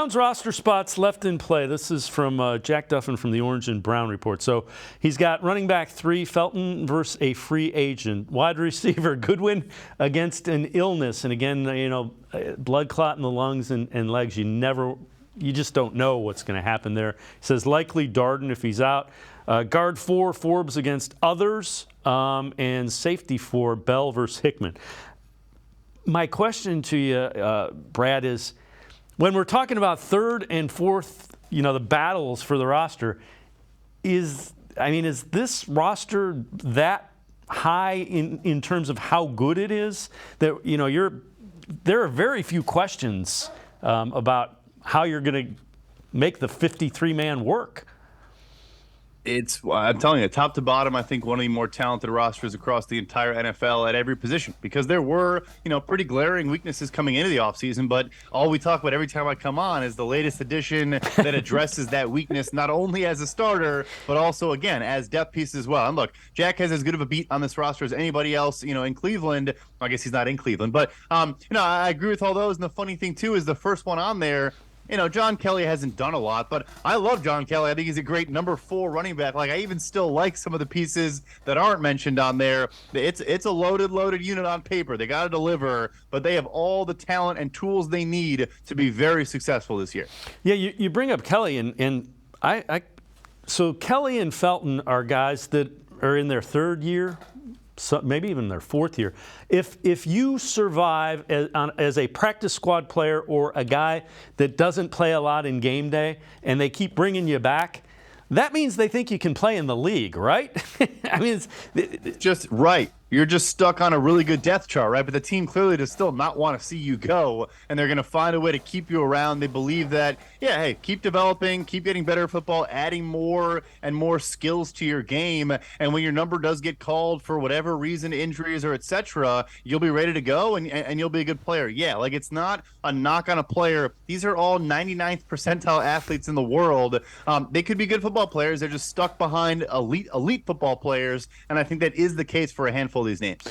Browns roster spots left in play. This is from Jack Duffin from the Orange and Brown Report. So he's got running back 3, Felton versus a free agent. Wide receiver, Goodwin against an illness. And again, blood clot in the lungs and legs. You just don't know what's going to happen there. He says likely Darden if he's out. Guard 4, Forbes against others. And safety 4, Bell versus Hickman. My question to you, Brad, is when we're talking about third and fourth, the battles for the roster, is this roster that high in terms of how good it is that there are very few questions about how you're going to make the 53-man work? I'm telling you, top to bottom, I think one of the more talented rosters across the entire NFL at every position, because there were, pretty glaring weaknesses coming into the offseason, but all we talk about every time I come on is the latest addition that addresses that weakness, not only as a starter, but also, again, as depth pieces as well. And look, Jack has as good of a beat on this roster as anybody else, in Cleveland. I guess he's not in Cleveland, but, I agree with all those. And the funny thing, too, is the first one on there, John Kelly hasn't done a lot, but I love John Kelly. I think he's a great number 4 running back. I even still like some of the pieces that aren't mentioned on there. It's a loaded unit on paper. They got to deliver, but they have all the talent and tools they need to be very successful this year. Yeah, you bring up Kelly, so Kelly and Felton are guys that are in their 3rd year, maybe even their 4th year. If you survive as a practice squad player or a guy that doesn't play a lot in game day and they keep bringing you back, that means they think you can play in the league, right? It's just right. You're just stuck on a really good depth chart, right? But the team clearly does still not want to see you go, and they're going to find a way to keep you around. They believe that, hey, keep developing, keep getting better at football, adding more and more skills to your game, and when your number does get called for whatever reason, injuries or etc., you'll be ready to go, and you'll be a good player. Yeah, it's not a knock on a player. These are all 99th percentile athletes in the world. They could be good football players. They're just stuck behind elite football players, and I think that is the case for a handful of these names.